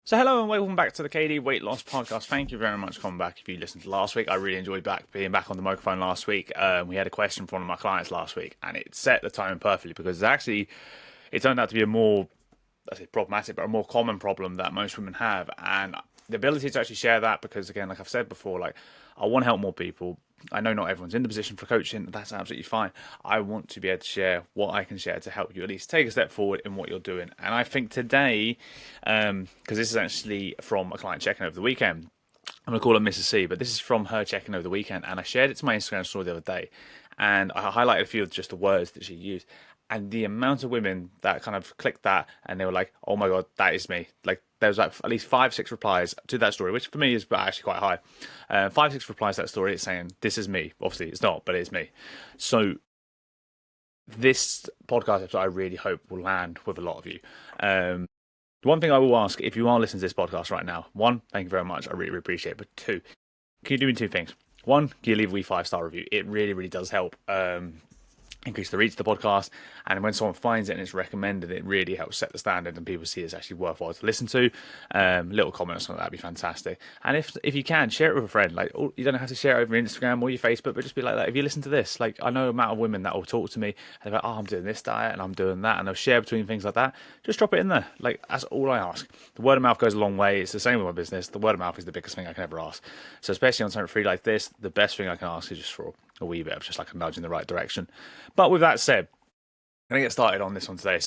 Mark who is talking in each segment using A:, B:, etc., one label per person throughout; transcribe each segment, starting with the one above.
A: So hello and welcome back to the KD Weight Loss Podcast. Thank you very much for coming back. If you listened to last week, I really enjoyed being back on the microphone last week. We had a question from one of my clients last week, and it set the tone perfectly because it turned out to be a more, I say problematic, but a more common problem that most women have, and the ability to actually share that because again, like I've said before, like I want to help more people. I know not everyone's in the position for coaching. That's absolutely fine. I want to be able to share what I can share to help you at least take a step forward in what you're doing. And I think today, because this is actually from a client checking over the weekend, I'm going to call her Mrs. C, but this is from her checking over the weekend. And I shared it to my Instagram story the other day. And I highlighted a few of just the words that she used. And the amount of women that kind of clicked that and they were like, oh my God, that is me. Like, there was like at least 5-6 replies to that story, which for me is actually quite high. 5-6 replies to that story saying, this is me. Obviously, it's not, but it's me. So this podcast episode, I really hope will land with a lot of you. One thing I will ask, if you are listening to this podcast right now, one, thank you very much. I really, really appreciate it. But two, can you do me two things? One, can you leave a wee 5-star review? It really, really does help. Increase the reach of the podcast, and when someone finds it and it's recommended, it really helps set the standard and people see it's actually worthwhile to listen to. Little comments on that would be fantastic, and if you can, share it with a friend. Like, you don't have to share it over Instagram or your Facebook, but just be like that. If you listen to this, like, I know a amount of women that will talk to me and they're like, oh, I'm doing this diet and I'm doing that, and they'll share between things like that. Just drop it in there. Like, that's all I ask. The word of mouth goes a long way. It's the same with my business. The word of mouth is the biggest thing I can ever ask. So especially on something free like this, the best thing I can ask is just for a wee bit of just like a nudge in the right direction. But with that said, I'm going to get started on this one today.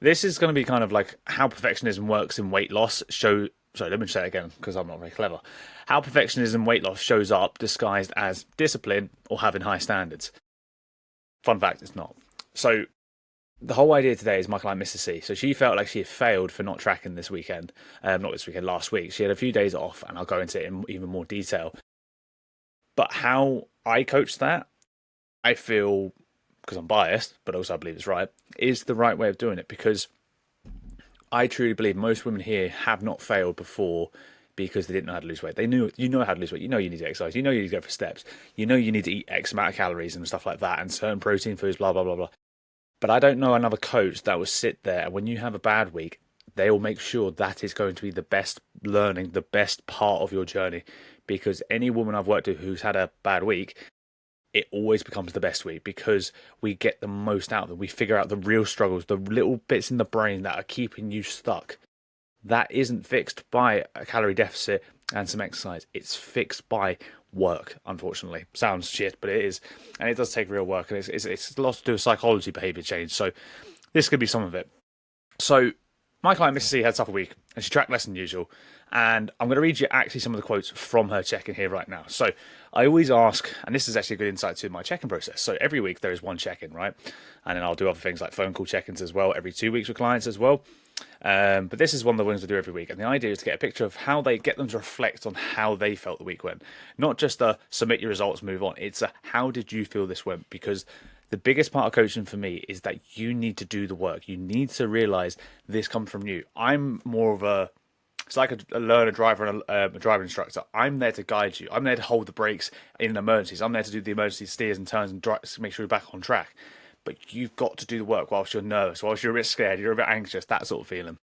A: This is going to be kind of like how perfectionism works in weight loss. Sorry, let me say it again because I'm not very clever. How perfectionism weight loss shows up disguised as discipline or having high standards. Fun fact, it's not. So the whole idea today is my client, Mrs. C. So she felt like she had failed for not tracking this weekend. Not this weekend, last week. She had a few days off, and I'll go into it in even more detail. But how I coach that, I feel, because I'm biased, but also I believe it's right, is the right way of doing it. Because I truly believe most women here have not failed before because they didn't know how to lose weight. They knew, you know how to lose weight. You know you need to exercise. You know you need to go for steps. You know you need to eat X amount of calories and stuff like that and certain protein foods, blah, blah, blah, blah. But I don't know another coach that will sit there and when you have a bad week, they will make sure that is going to be the best learning, the best part of your journey. Because any woman I've worked with who's had a bad week, it always becomes the best week because we get the most out of them. We figure out the real struggles, the little bits in the brain that are keeping you stuck. That isn't fixed by a calorie deficit and some exercise. It's fixed by work, unfortunately. Sounds shit, but it is. And it does take real work. And it's a lot to do with psychology, behavior change. So this could be some of it. So my client, Mrs. C, had a tough week and she tracked less than usual. And I'm going to read you actually some of the quotes from her check-in here right now. So I always ask, and this is actually a good insight to my check-in process. So every week there is one check-in, right? And then I'll do other things like phone call check-ins as well, every 2 weeks with clients as well. But this is one of the ones I do every week. And the idea is to get a picture of how they get them to reflect on how they felt the week went. Not just a submit your results, move on. It's a how did you feel this went? Because the biggest part of coaching for me is that you need to do the work. You need to realize this comes from you. I'm more of it's like a learner driver and a driver instructor. I'm there to guide you. I'm there to hold the brakes in emergencies. I'm there to do the emergency steers and turns and drive, to make sure you're back on track. But you've got to do the work whilst you're nervous, whilst you're a bit scared, you're a bit anxious, that sort of feeling.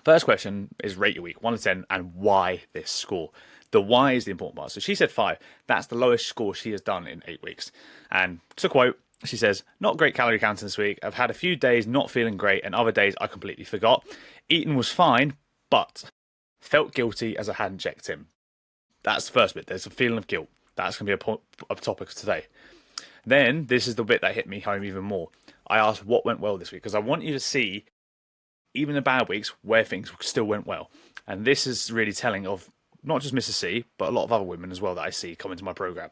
A: First question is rate your week, 1 to 10, and why this score. The why is the important part. So she said 5. That's the lowest score she has done in 8 weeks. And to quote, she says, not great calorie counting this week. I've had a few days not feeling great and other days I completely forgot. Eating was fine, but felt guilty as I hadn't checked in. That's the first bit. There's a feeling of guilt. That's going to be a topic today. Then, this is the bit that hit me home even more. I asked what went well this week because I want you to see, even the bad weeks, where things still went well. And this is really telling of not just Mrs. C, but a lot of other women as well that I see come into my program.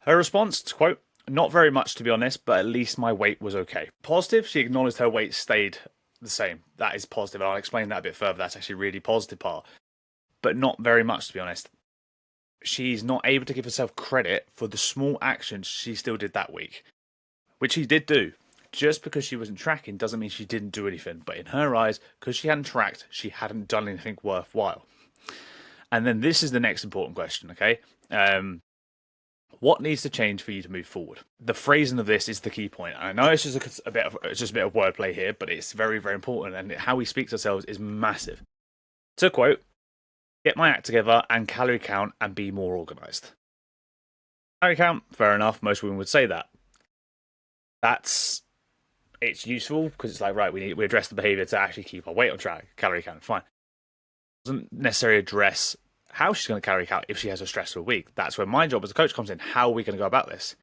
A: Her response, to quote, not very much to be honest, but at least my weight was okay. Positive, she acknowledged her weight stayed the same. That is positive. I'll explain that a bit further. That's actually a really positive part. But not very much to be honest. She's not able to give herself credit for the small actions she still did that week, which she did do. Just because she wasn't tracking doesn't mean she didn't do anything. But in her eyes, because she hadn't tracked, she hadn't done anything worthwhile. And then this is the next important question, okay? What needs to change for you to move forward? The phrasing of this is the key point. I know it's just a bit of wordplay here, but it's very, very important, and how we speak to ourselves is massive. To quote, get my act together and calorie count and be more organized. Calorie count, fair enough. Most women would say that. It's useful because it's like, right, we address the behavior to actually keep our weight on track. Calorie count, fine. Doesn't necessarily address how she's going to calorie count if she has a stressful week. That's where my job as a coach comes in. How are we going to go about this?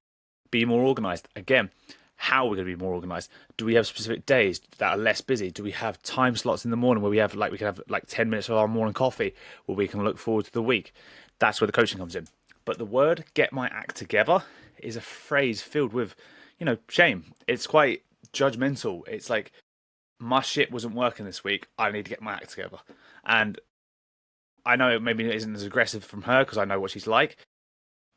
A: Be more organized. Again, how are we going to be more organized? Do we have specific days that are less busy? Do we have time slots in the morning where we can have like 10 minutes of our morning coffee where we can look forward to the week? That's where the coaching comes in. But the word "get my act together" is a phrase filled with, shame. It's quite judgmental. It's like, my shit wasn't working this week. I need to get my act together. And I know it maybe isn't as aggressive from her because I know what she's like.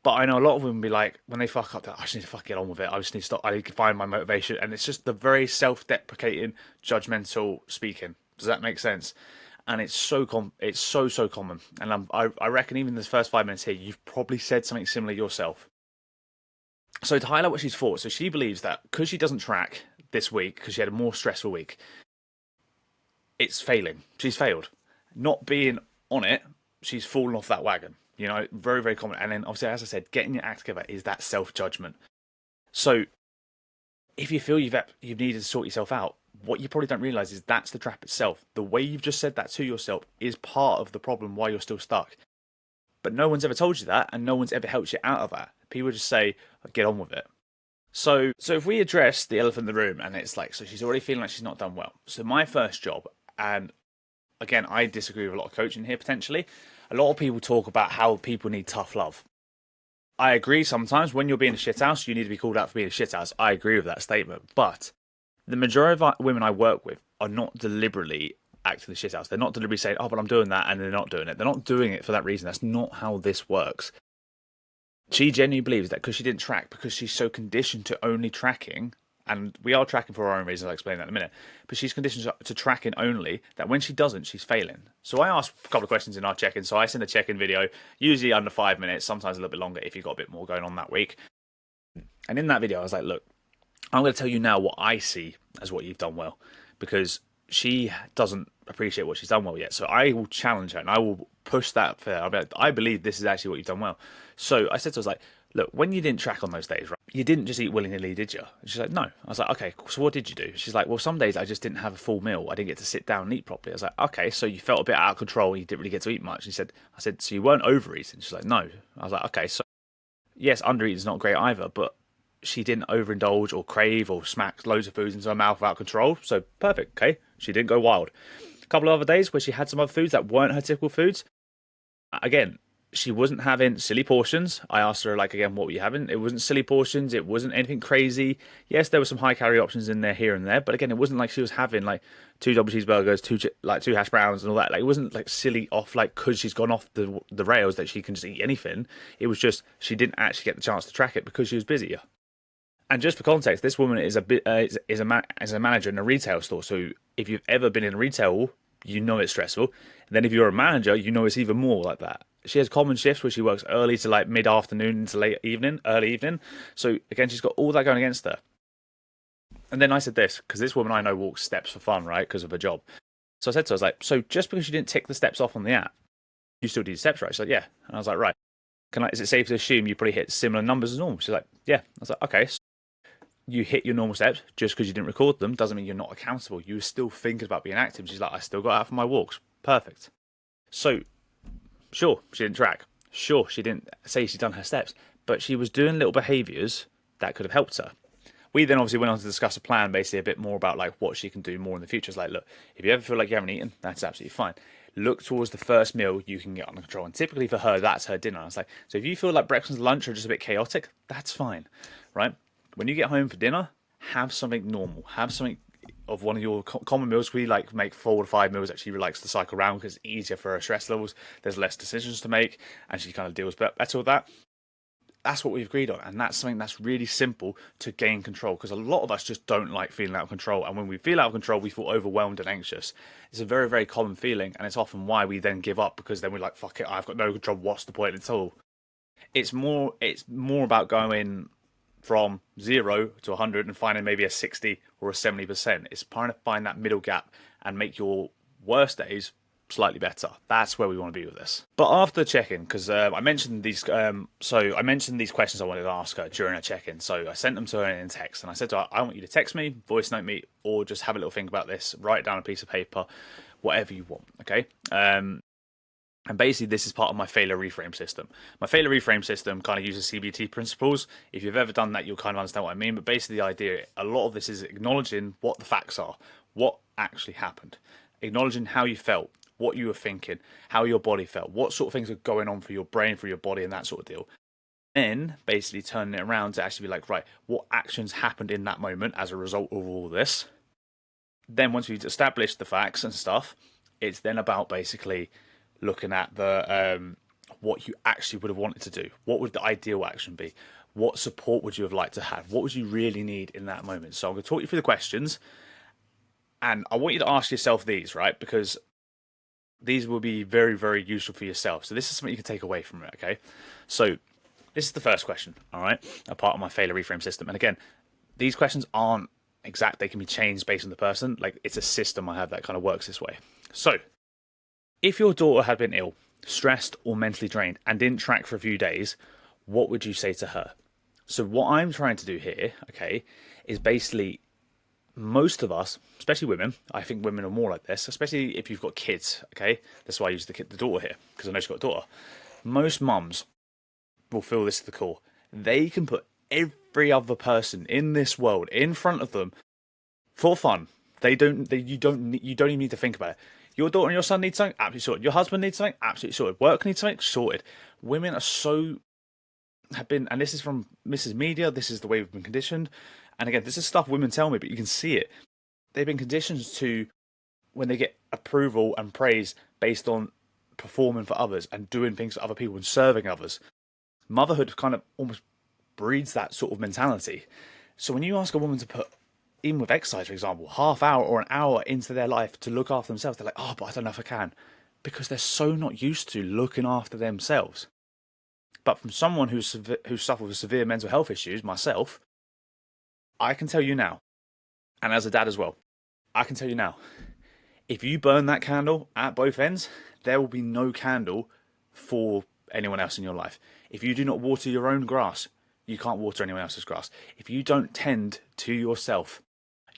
A: But I know a lot of women be like, when they fuck up, I just need to fuck get on with it. I just need to stop. I need to find my motivation. And it's just the very self-deprecating, judgmental speaking. Does that make sense? And it's so common. And I reckon even in the first 5 minutes here, you've probably said something similar yourself. So to highlight what she's thought, so she believes that because she doesn't track this week, because she had a more stressful week, it's failing. She's failed. Not being on it, she's fallen off that wagon. Very, very common. And then obviously, as I said, getting your act together is that self-judgment. So if you feel you've needed to sort yourself out, what you probably don't realize is that's the trap itself. The way you've just said that to yourself is part of the problem why you're still stuck. But no one's ever told you that, and no one's ever helped you out of that. People just say, get on with it. So if we address the elephant in the room, and it's like, so she's already feeling like she's not done well. So my first job, and again, I disagree with a lot of coaching here potentially. A lot of people talk about how people need tough love. I agree sometimes when you're being a shithouse, you need to be called out for being a shithouse. I agree with that statement. But the majority of women I work with are not deliberately acting the shithouse. They're not deliberately saying, oh, but I'm doing that, and they're not doing it. They're not doing it for that reason. That's not how this works. She genuinely believes that because she didn't track, because she's so conditioned to only tracking, and we are tracking for our own reasons, I'll explain that in a minute, but she's conditioned to tracking only, that when she doesn't, she's failing. So I asked a couple of questions in our check-in. So I send a check-in video, usually under 5 minutes, sometimes a little bit longer if you've got a bit more going on that week. And in that video, I was like, look, I'm going to tell you now what I see as what you've done well, because she doesn't appreciate what she's done well yet. So I will challenge her and I will push that for her. I'll be like, I believe this is actually what you've done well. So I said to her, I was like, look, when you didn't track on those days, right, you didn't just eat willy-nilly, did you? And she's like, no. I was like, okay, so what did you do? She's like, well, some days I just didn't have a full meal. I didn't get to sit down and eat properly. I was like, okay, so you felt a bit out of control. You didn't really get to eat much. I said, so you weren't overeating? She's like, no. I was like, okay, so yes, undereating is not great either, but she didn't overindulge or crave or smack loads of foods into her mouth without control. So perfect, okay? She didn't go wild. A couple of other days where she had some other foods that weren't her typical foods. Again, she wasn't having silly portions. I asked her, like, again, what were you having? It wasn't silly portions. It wasn't anything crazy. Yes, there were some high calorie options in there here and there, but again, it wasn't like she was having like 2 double cheeseburgers, two hash browns and all that. Like, it wasn't like silly off, like, because she's gone off the rails that she can just eat anything. It was just she didn't actually get the chance to track it because she was busier. And just for context, this woman is a manager in a retail store. So if you've ever been in retail, you know it's stressful. And then if you're a manager, you know it's even more like that. She has common shifts where she works early to like mid-afternoon to early evening. So again, she's got all that going against her. And then I said this, because this woman I know walks steps for fun, right, because of her job. So I said to her, I was like, so just because you didn't tick the steps off on the app, you still do the steps, right? She's like, yeah. And I was like, right. Is it safe to assume you probably hit similar numbers as normal? She's like, yeah. I was like, okay. So you hit your normal steps just because you didn't record them doesn't mean you're not accountable. You were still thinking about being active. She's like, I still got out for my walks. Perfect. So, sure, she didn't track. Sure, she didn't say she'd done her steps, but she was doing little behaviours that could have helped her. We then obviously went on to discuss a plan, basically a bit more about like what she can do more in the future. It's like, look, if you ever feel like you haven't eaten, that's absolutely fine. Look towards the first meal you can get under control. And typically for her, that's her dinner. I was like, so if you feel like breakfast and lunch are just a bit chaotic, that's fine, right? When you get home for dinner, have something normal. Have something of one of your common meals. We like make 4 to 5 meals that she likes to cycle around because it's easier for her stress levels. There's less decisions to make, and she kind of deals better with that. That's what we've agreed on, and that's something that's really simple to gain control, because a lot of us just don't like feeling out of control, and when we feel out of control, we feel overwhelmed and anxious. It's a very, very common feeling, and it's often why we then give up, because then we're like, fuck it, I've got no control, what's the point at all? It's more about going from 0 to 100 and finding maybe a 60 or a 70%. It's trying to find that middle gap and make your worst days slightly better. That's where we want to be with this. But after check-in, because I mentioned these questions I wanted to ask her during a check-in. So I sent them to her in text, and I said to her, I want you to text me, voice note me, or just have a little think about this, write it down on a piece of paper, whatever you want. Okay. And basically, this is part of my failure reframe system. My failure reframe system kind of uses CBT principles. If you've ever done that, you'll kind of understand what I mean. But basically, the idea, a lot of this is acknowledging what the facts are, what actually happened, acknowledging how you felt, what you were thinking, how your body felt, what sort of things are going on for your brain, for your body, and that sort of deal. Then basically turning it around to actually be like, right, what actions happened in that moment as a result of all this? Then once we've established the facts and stuff, it's then about basically looking at the what you actually would have wanted to do. What would the ideal action be? What support would you have liked to have? What would you really need in that moment? So I'm going to talk you through the questions, and I want you to ask yourself these, right? Because these will be very, very useful for yourself. So this is something you can take away from it, okay? So this is the first question, all right? A part of my failure reframe system. And again, these questions aren't exact. They can be changed based on the person. Like, it's a system I have that kind of works this way. So if your daughter had been ill, stressed, or mentally drained and didn't track for a few days, what would you say to her? So what I'm trying to do here, okay, is basically most of us, especially women, I think women are more like this, especially if you've got kids, okay? That's why I use the daughter here, because I know she's got a daughter. Most mums will feel this to the core. They can put every other person in this world in front of them for fun. You don't even need to think about it. Your daughter and your son need something, absolutely sorted. Your husband needs something, absolutely sorted. Work needs something, sorted. Women have been, and this is from Mrs. Media, this is the way we've been conditioned. And again, this is stuff women tell me, but you can see it. They've been conditioned to, when they get approval and praise based on performing for others and doing things for other people and serving others, motherhood kind of almost breeds that sort of mentality. So when you ask a woman to put, even with exercise, for example, half hour or an hour into their life to look after themselves, they're like, oh, but I don't know if I can. Because they're so not used to looking after themselves. But from someone who suffered with severe mental health issues, myself, I can tell you now, and as a dad as well, I can tell you now, if you burn that candle at both ends, there will be no candle for anyone else in your life. If you do not water your own grass, you can't water anyone else's grass. If you don't tend to yourself,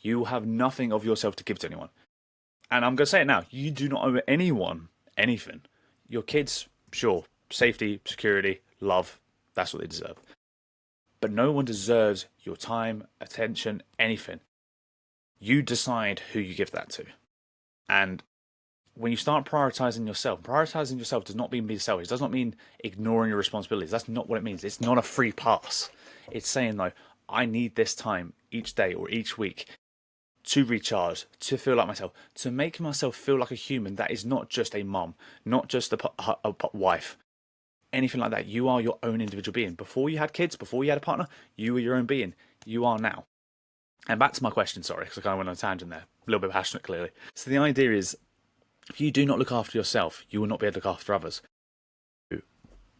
A: you will have nothing of yourself to give to anyone. And I'm going to say it now, you do not owe anyone anything. Your kids, sure, safety, security, love, that's what they deserve. But no one deserves your time, attention, anything. You decide who you give that to. And when you start prioritizing yourself does not mean being selfish. It does not mean ignoring your responsibilities. That's not what it means. It's not a free pass. It's saying, though, I need this time each day or each week to recharge, to feel like myself, to make myself feel like a human that is not just a mum, not just a wife, anything like that. You are your own individual being. Before you had kids, before you had a partner, you were your own being. You are now. And back to my question, sorry, because I kind of went on a tangent there. A little bit passionate, clearly. So the idea is, if you do not look after yourself, you will not be able to look after others.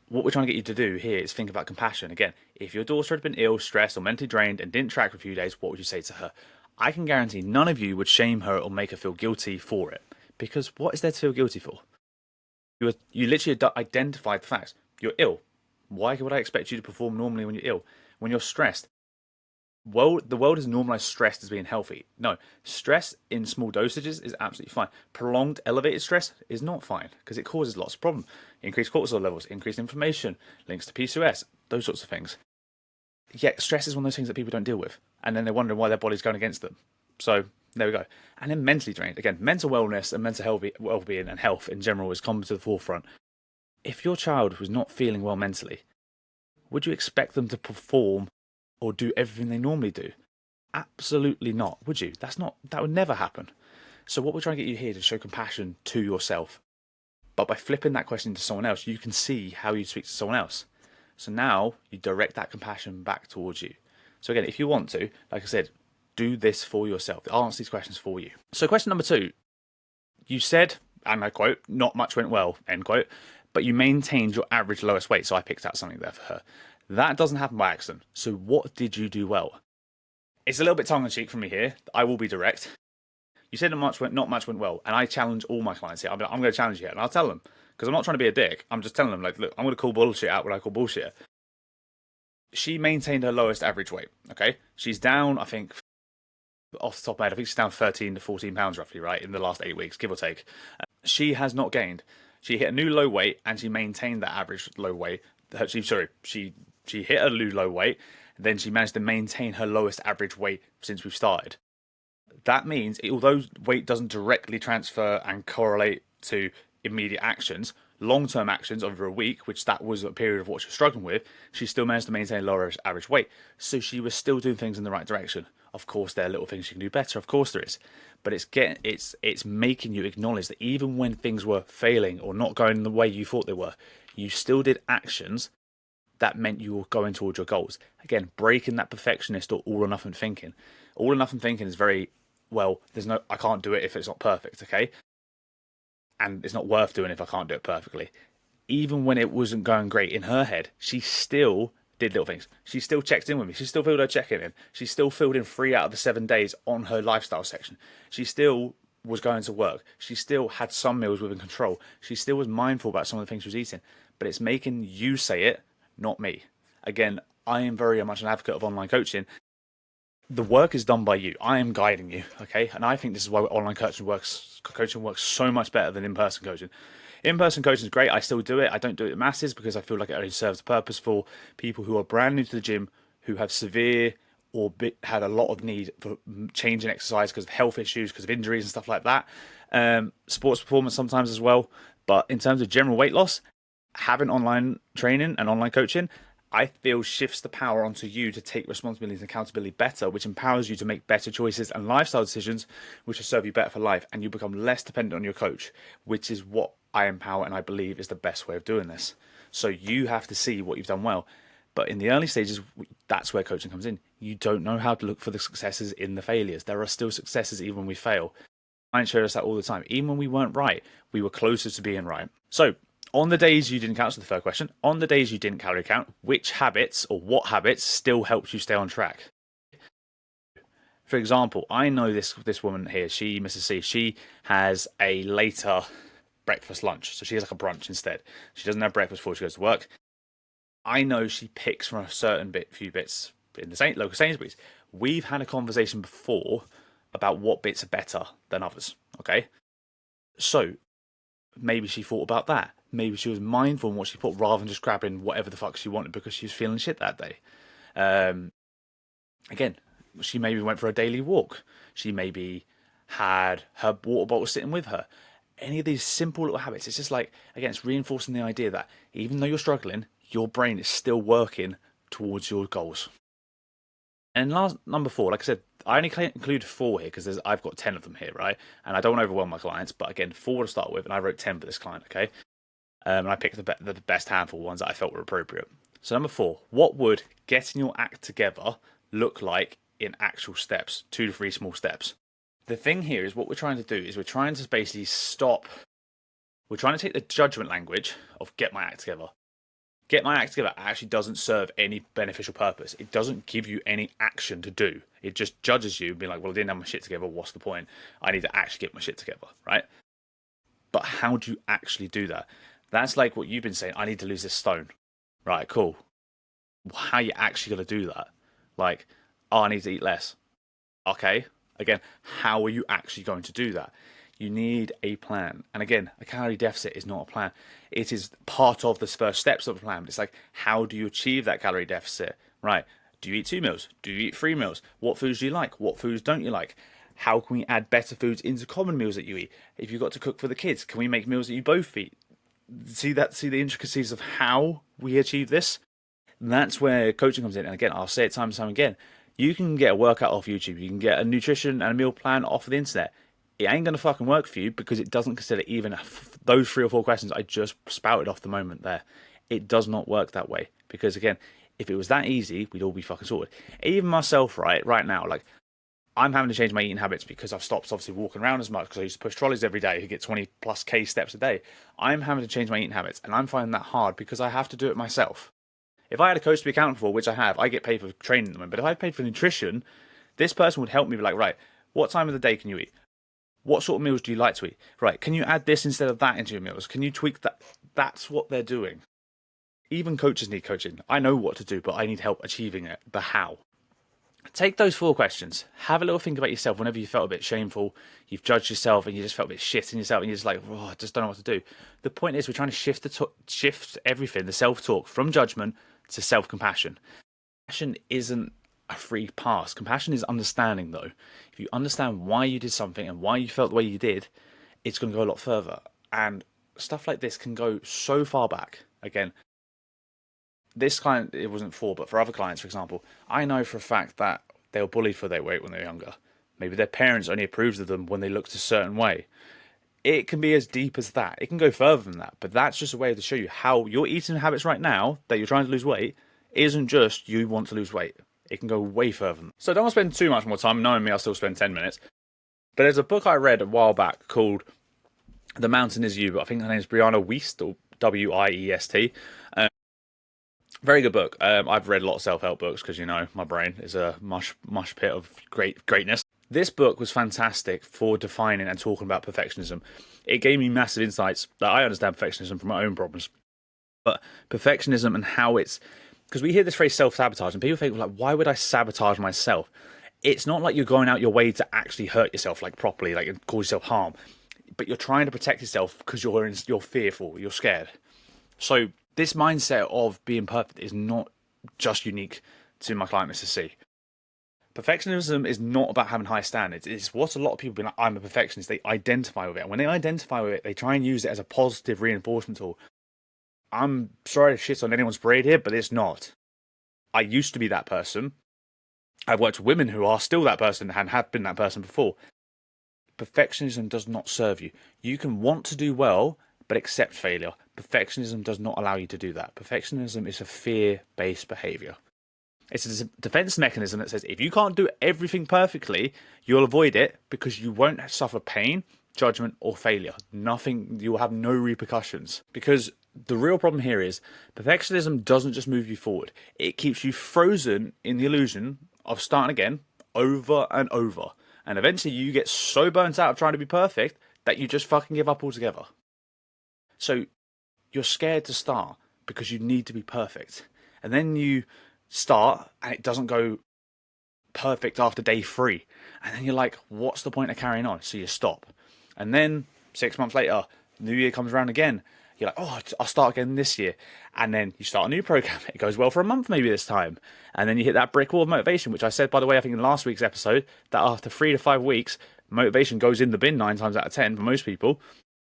A: What we're trying to get you to do here is think about compassion. Again, if your daughter had been ill, stressed, or mentally drained and didn't track for a few days, what would you say to her? I can guarantee none of you would shame her or make her feel guilty for it. Because what is there to feel guilty for? You literally identified the facts. You're ill. Why would I expect you to perform normally when you're ill? When you're stressed, the world has normalized stress as being healthy. No, stress in small dosages is absolutely fine. Prolonged elevated stress is not fine because it causes lots of problems. Increased cortisol levels, increased inflammation, links to PCOS, those sorts of things. Yet stress is one of those things that people don't deal with. And then they're wondering why their body's going against them. So there we go. And then mentally drained. Again, mental wellness and mental well-being and health in general is come to the forefront. If your child was not feeling well mentally, would you expect them to perform or do everything they normally do? Absolutely not, would you? That would never happen. So what we're trying to get you here to show compassion to yourself. But by flipping that question to someone else, you can see how you speak to someone else. So now you direct that compassion back towards you. So again, if you want to, like I said, do this for yourself. Answer these questions for you. So question number 2, you said, and I quote, not much went well, end quote, but you maintained your average lowest weight. So I picked out something there for her. That doesn't happen by accident. So what did you do well? It's a little bit tongue-in-cheek from me here. I will be direct. You said not much went well, and I challenge all my clients here. I'm going to challenge you, and I'll tell them, because I'm not trying to be a dick. I'm just telling them, like, look, I'm going to call bullshit out what I call bullshit. She maintained her lowest average weight. Okay, she's down, I think, off the top of my head, I think she's down 13 to 14 pounds roughly, right, in the last 8 weeks, give or take. She has not gained. She hit a new low weight, and she maintained that average low weight. She hit a new low weight, then she managed to maintain her lowest average weight since we've started. That means, although weight doesn't directly transfer and correlate to immediate actions, long-term actions over a week, which that was a period of what she was struggling with, she still managed to maintain lower average weight. So she was still doing things in the right direction. Of course, there are little things she can do better. Of course there is. But it's making you acknowledge that even when things were failing or not going the way you thought they were, you still did actions that meant you were going towards your goals. Again, breaking that perfectionist or all or nothing thinking. All or nothing thinking is very, well, I can't do it if it's not perfect, okay? And it's not worth doing if I can't do it perfectly. Even when it wasn't going great in her head, she still did little things. She still checked in with me. She still filled her check-in in. She still filled in 3 out of the 7 days on her lifestyle section. She still was going to work. She still had some meals within control. She still was mindful about some of the things she was eating. But it's making you say it, not me. Again, I am very much an advocate of online coaching. The work is done by you. I am guiding you, okay? And I think this is why online coaching works so much better than in-person coaching. In-person coaching is great. I still do it. I don't do it in masses because I feel like it only serves the purpose for people who are brand new to the gym, who have severe or had a lot of need for change in exercise because of health issues, because of injuries and stuff like that. Sports performance sometimes as well. But in terms of general weight loss, having online training and online coaching, I feel shifts the power onto you to take responsibility and accountability better, which empowers you to make better choices and lifestyle decisions, which will serve you better for life, and you become less dependent on your coach, which is what I empower and I believe is the best way of doing this. So you have to see what you've done well. But in the early stages, that's where coaching comes in. You don't know how to look for the successes in the failures. There are still successes even when we fail. I showed us that all the time. Even when we weren't right, we were closer to being right. So on the days you didn't count, so the third question, on the days you didn't calorie count, which habits or what habits still helped you stay on track? For example, I know this woman here, Mrs. C, she has a later breakfast lunch. So she has like a brunch instead. She doesn't have breakfast before she goes to work. I know she picks from a few bits in the local Sainsbury's. We've had a conversation before about what bits are better than others, okay? So maybe she thought about that. Maybe she was mindful in what she put rather than just grabbing whatever the fuck she wanted because she was feeling shit that day. Again, she maybe went for a daily walk. She maybe had her water bottle sitting with her. Any of these simple little habits, it's just like, again, it's reinforcing the idea that even though you're struggling, your brain is still working towards your goals. And last, number 4, like I said, I only include 4 here because I've got 10 of them here, right? And I don't want to overwhelm my clients, but again, 4 to start with, and I wrote 10 for this client, okay? And I picked the best handful ones that I felt were appropriate. So number 4, what would getting your act together look like in actual steps, 2 to 3 small steps? The thing here is what we're trying to do is we're trying to basically we're trying to take the judgment language of get my act together. Get my act together actually doesn't serve any beneficial purpose. It doesn't give you any action to do. It just judges you and be like, well, I didn't have my shit together. What's the point? I need to actually get my shit together, right? But how do you actually do that? That's like what you've been saying. I need to lose this stone. Right, cool. How are you actually going to do that? Like, I need to eat less. Okay. Again, how are you actually going to do that? You need a plan. And again, a calorie deficit is not a plan. It is part of the first steps of a plan. It's like, how do you achieve that calorie deficit? Right. Do you eat 2 meals? Do you eat 3 meals? What foods do you like? What foods don't you like? How can we add better foods into common meals that you eat? If you've got to cook for the kids, can we make meals that you both eat? See the intricacies of how we achieve this? And that's where coaching comes in. And again, I'll say it time and time again. You can get a workout off YouTube. You can get a nutrition and a meal plan off of the internet. It ain't going to fucking work for you because it doesn't consider even those 3 or 4 questions I just spouted off the moment there. It does not work that way. Because again, if it was that easy, we'd all be fucking sorted. Even myself, right now, like, I'm having to change my eating habits because I've stopped obviously walking around as much because I used to push trolleys every day to get 20 plus K steps a day. I'm having to change my eating habits and I'm finding that hard because I have to do it myself. If I had a coach to be accountable for, which I have, I get paid for training them, but if I paid for nutrition, this person would help me be like, right, what time of the day can you eat? What sort of meals do you like to eat? Right, can you add this instead of that into your meals? Can you tweak that? That's what they're doing. Even coaches need coaching. I know what to do, but I need help achieving it. The how. Take those 4 questions. Have a little think about yourself whenever you felt a bit shameful, you've judged yourself, and you just felt a bit shit in yourself, and you're just like, oh, I just don't know what to do. The point is, we're trying to shift everything, the self-talk, from judgment to self-compassion. Compassion isn't a free pass. Compassion is understanding, though. If you understand why you did something and why you felt the way you did, it's going to go a lot further. And stuff like this can go so far back. Again, this client, it wasn't for, but for other clients, for example, I know for a fact that they were bullied for their weight when they were younger. Maybe their parents only approved of them when they looked a certain way. It can be as deep as that. It can go further than that, but that's just a way to show you how your eating habits right now that you're trying to lose weight isn't just you want to lose weight. It can go way further than that. So I don't want to spend too much more time. Knowing me, I'll still spend 10 minutes. But there's a book I read a while back called The Mountain Is You. I think her name's Brianna Wiest, or Wiest. Very good book. I've read a lot of self-help books because, you know, my brain is a mush pit of greatness. This book was fantastic for defining and talking about perfectionism. It gave me massive insights that I understand perfectionism from my own problems. But perfectionism and how it's... Because we hear this phrase self-sabotage and people think, like, why would I sabotage myself? It's not like you're going out your way to actually hurt yourself, like, properly, like, and cause yourself harm. But you're trying to protect yourself because you're fearful, you're scared. So this mindset of being perfect is not just unique to my client, Mr. C. Perfectionism is not about having high standards. It's what a lot of people be like, I'm a perfectionist. They identify with it. And when they identify with it, they try and use it as a positive reinforcement tool. I'm sorry to shit on anyone's parade here, but it's not. I used to be that person. I've worked with women who are still that person and have been that person before. Perfectionism does not serve you. You can want to do well, but accept failure. Perfectionism does not allow you to do that. Perfectionism is a fear-based behavior. It's a defense mechanism that says if you can't do everything perfectly, you'll avoid it because you won't suffer pain, judgment, or failure. Nothing, you'll have no repercussions. Because the real problem here is perfectionism doesn't just move you forward. It keeps you frozen in the illusion of starting again over and over. And eventually you get so burnt out of trying to be perfect that you just fucking give up altogether. So you're scared to start because you need to be perfect. And then you start and it doesn't go perfect after day 3. And then you're like, what's the point of carrying on? So you stop. And then 6 months later, New Year comes around again. You're like, oh, I'll start again this year. And then you start a new program. It goes well for a month maybe this time. And then you hit that brick wall of motivation, which I said, by the way, I think in last week's episode, that after 3 to 5 weeks, motivation goes in the bin 9 times out of 10 for most people.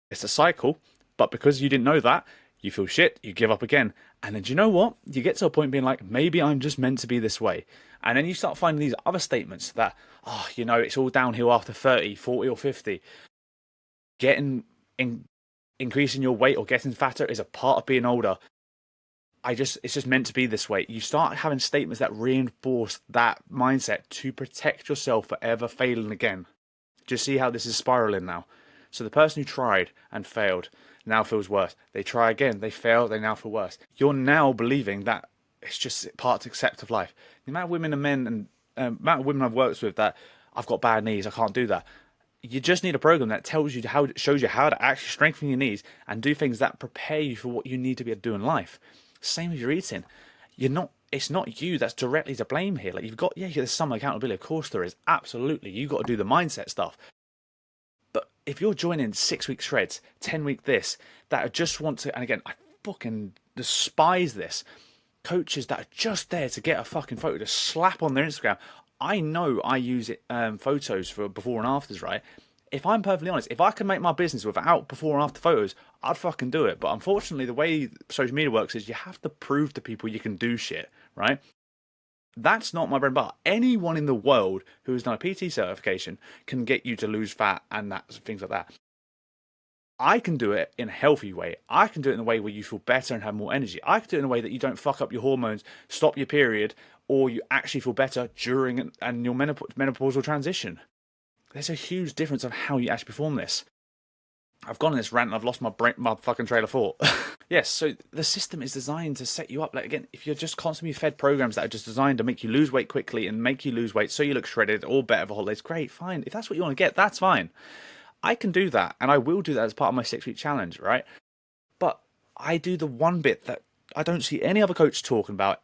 A: It's a cycle. But because you didn't know that, you feel shit, you give up again. And then do you know what? You get to a point being like, maybe I'm just meant to be this way. And then you start finding these other statements that, oh, you know, it's all downhill after 30, 40 or 50. Increasing your weight or getting fatter is a part of being older. It's just meant to be this way. You start having statements that reinforce that mindset to protect yourself for ever failing again. Just see how this is spiraling now. So the person who tried and failed now feels worse. They try again, they fail, they now feel worse. You're now believing that it's just part of accept of life. The amount of women and men and amount of women I've worked with that I've got bad knees, I can't do that. You just need a program that tells you shows you how to actually strengthen your knees and do things that prepare you for what you need to be able to do in life. Same with your eating. It's not you that's directly to blame here. Like there's some accountability. Of course there is. Absolutely. You've got to do the mindset stuff. But if you're joining 6-week shreds, 10-week this, that just want to, and again, I fucking despise this, coaches that are just there to get a fucking photo to slap on their Instagram. I know I use it photos for before and afters, right? If I'm perfectly honest, if I can make my business without before and after photos, I'd fucking do it. But unfortunately, the way social media works is you have to prove to people you can do shit, right? That's not my bread and butter. Anyone in the world who has done a PT certification can get you to lose fat and things like that. I can do it in a healthy way. I can do it in a way where you feel better and have more energy. I can do it in a way that you don't fuck up your hormones, stop your period, or you actually feel better during and your menopausal transition. There's a huge difference of how you actually perform this. I've gone on this rant and I've lost my fucking trail of thought. Yes, so the system is designed to set you up. Like, again, if you're just constantly fed programs that are just designed to make you lose weight quickly and make you lose weight so you look shredded or better for holidays, great, fine. If that's what you want to get, that's fine. I can do that, and I will do that as part of my 6-week challenge, right? But I do the one bit that I don't see any other coach talking about.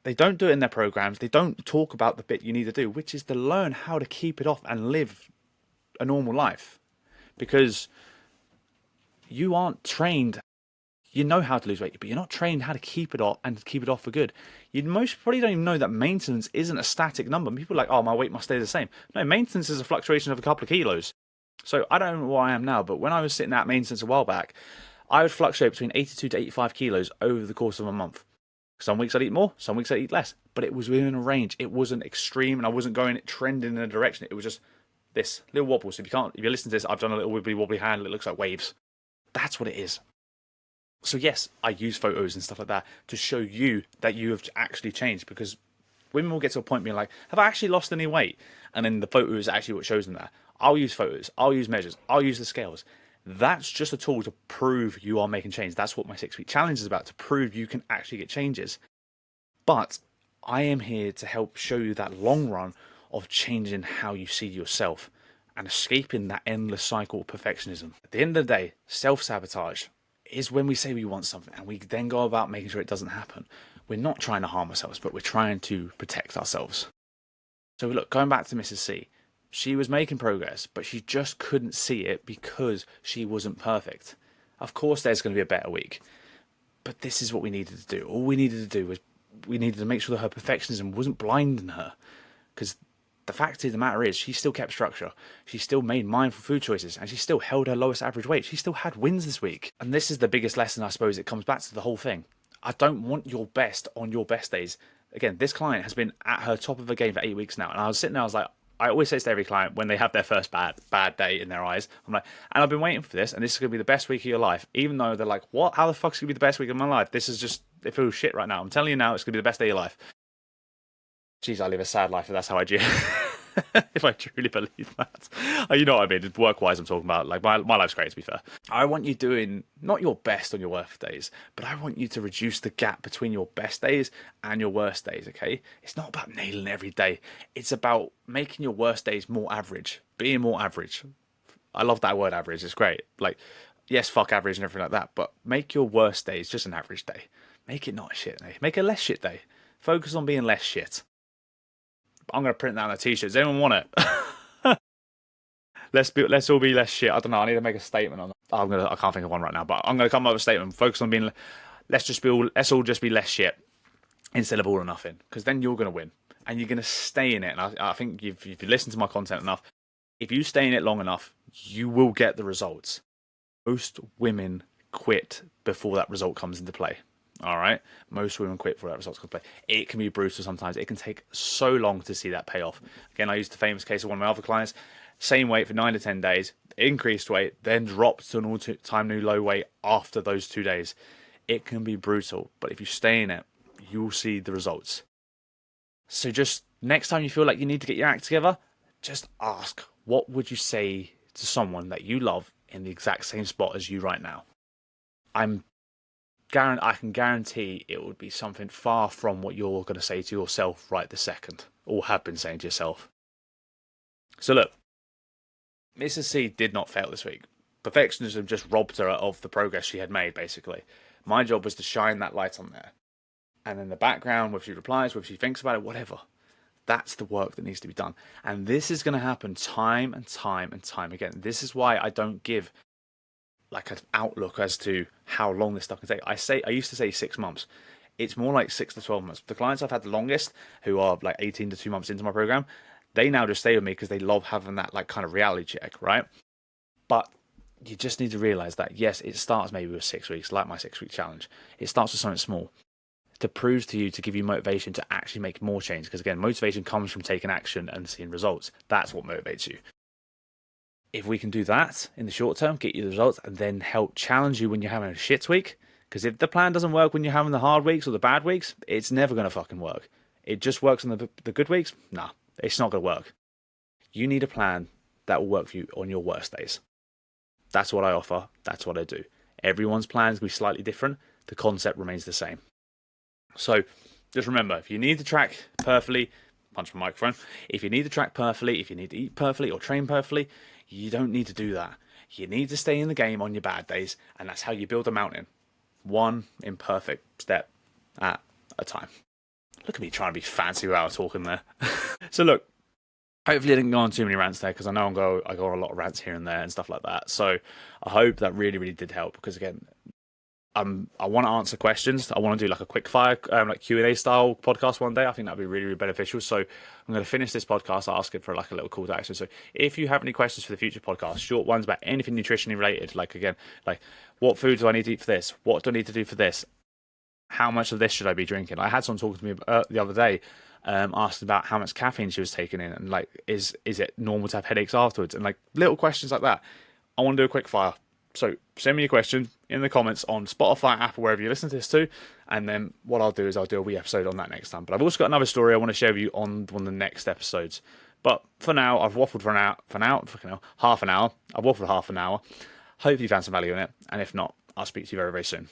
A: They don't do it in their programs. They don't talk about the bit you need to do, which is to learn how to keep it off and live a normal life. Because you aren't trained. You know how to lose weight, but you're not trained how to keep it off and to keep it off for good. You most probably don't even know that maintenance isn't a static number. People are like, oh, my weight must stay the same. No, maintenance is a fluctuation of a couple of kilos. So I don't know what I am now, but when I was sitting at maintenance a while back, I would fluctuate between 82 to 85 kilos over the course of a month. Some weeks I'd eat more, some weeks I'd eat less, but it was within a range. It wasn't extreme, and I wasn't going trending in a direction. It was just this little wobble. So if you listen to this, I've done a little wibbly wobbly hand. It looks like waves. That's what it is. So yes, I use photos and stuff like that to show you that you have actually changed, because women will get to a point being like, have I actually lost any weight? And then the photo is actually what shows them that. I'll use photos, I'll use measures, I'll use the scales. That's just a tool to prove you are making change. That's what my 6-week challenge is about, to prove you can actually get changes. But I am here to help show you that long run of changing how you see yourself and escaping that endless cycle of perfectionism. At the end of the day, self-sabotage is when we say we want something and we then go about making sure it doesn't happen. We're not trying to harm ourselves, but we're trying to protect ourselves. So look, going back to Mrs. C, she was making progress, but she just couldn't see it because she wasn't perfect. Of course, there's going to be a better week, but this is what we needed to do. All we needed to do was we needed to make sure that her perfectionism wasn't blinding her, because the fact of the matter is she still kept structure. She still made mindful food choices, and she still held her lowest average weight. She still had wins this week. And this is the biggest lesson, I suppose. It comes back to the whole thing. I don't want your best on your best days. Again, this client has been at her top of her game for 8 weeks now. And I was sitting there, I was like, I always say this to every client when they have their first bad day in their eyes. I'm like, and I've been waiting for this, and this is going to be the best week of your life. Even though they're like, what? How the fuck's going to be the best week of my life? This is just, it feels shit right now. I'm telling you now, it's going to be the best day of your life. Jeez, I live a sad life, if that's how I do. If I truly believe that. You know what I mean? Work-wise, I'm talking about. Like, my life's great, to be fair. I want you doing not your best on your worst days, but I want you to reduce the gap between your best days and your worst days, okay? It's not about nailing every day. It's about making your worst days more average, being more average. I love that word, average. It's great. Like, yes, fuck average and everything like that, but make your worst days just an average day. Make it not a shit day. Make it a less shit day. Focus on being less shit. I'm going to print that on a t-shirt. Does anyone want it? Let's all be less shit. I don't know. I need to make a statement on that. I can't think of one right now, but I'm going to come up with a statement. Focus on being, let's all just be less shit instead of all or nothing. Because then you're going to win and you're going to stay in it. And I think if you listen to my content enough, if you stay in it long enough, you will get the results. Most women quit before that result comes into play. All right. Most women quit before that result comes into play. It can be brutal sometimes. It can take so long to see that payoff. Again, I used the famous case of one of my other clients. Same weight for 9 to 10 days, increased weight, then dropped to an all-time new low weight after those 2 days. It can be brutal, but if you stay in it, you will see the results. So just next time you feel like you need to get your act together, just ask, what would you say to someone that you love in the exact same spot as you right now? I can guarantee it would be something far from what you're going to say to yourself right this second, or have been saying to yourself. So look, Mrs. C did not fail this week. Perfectionism just robbed her of the progress she had made, basically. My job was to shine that light on there. And in the background, whether she replies, whether she thinks about it, whatever, that's the work that needs to be done. And this is going to happen time and time and time again. This is why I don't give like an outlook as to how long this stuff can take. I used to say 6 months. It's more like 6 to 12 months. The clients I've had the longest, who are like 18 to 2 months into my program, they now just stay with me because they love having that like kind of reality check, right? But you just need to realize that, yes, it starts maybe with 6 weeks, like my 6-week challenge. It starts with something small to prove to you, to give you motivation to actually make more change. Because again, motivation comes from taking action and seeing results. That's what motivates you. If we can do that in the short term, get you the results, and then help challenge you when you're having a shit week, because if the plan doesn't work when you're having the hard weeks or the bad weeks, it's never going to fucking work. It just works on the good weeks. Nah, it's not going to work. You need a plan that will work for you on your worst days. That's what I offer. That's what I do. Everyone's plan is going to be slightly different. The concept remains the same. So just remember, if you need to track perfectly, punch my microphone. If you need to track perfectly, if you need to eat perfectly or train perfectly, you don't need to do that. You need to stay in the game on your bad days, and that's how you build a mountain. One imperfect step at a time. Look at me trying to be fancy without talking there. So look, hopefully I didn't go on too many rants there, because I know I go on a lot of rants here and there and stuff like that. So I hope that really, really did help, because again, I want to answer questions. I want to do like a quick fire, like Q&A style podcast one day. I think that'd be really, really beneficial. So I'm going to finish this podcast asking for like a little call to action. So if you have any questions for the future podcast, short ones about anything nutritionally related, like again, like what food do I need to eat for this? What do I need to do for this? How much of this should I be drinking? I had someone talking to me the other day, asking about how much caffeine she was taking in, and like, is it normal to have headaches afterwards? And like little questions like that. I want to do a quick fire. So send me a question in the comments on Spotify, Apple, wherever you listen to this to, and then what I'll do is I'll do a wee episode on that next time. But I've also got another story I want to share with you on one of the next episodes. But for now, I've waffled for half an hour. I've waffled half an hour. Hopefully you found some value in it, and if not, I'll speak to you very, very soon.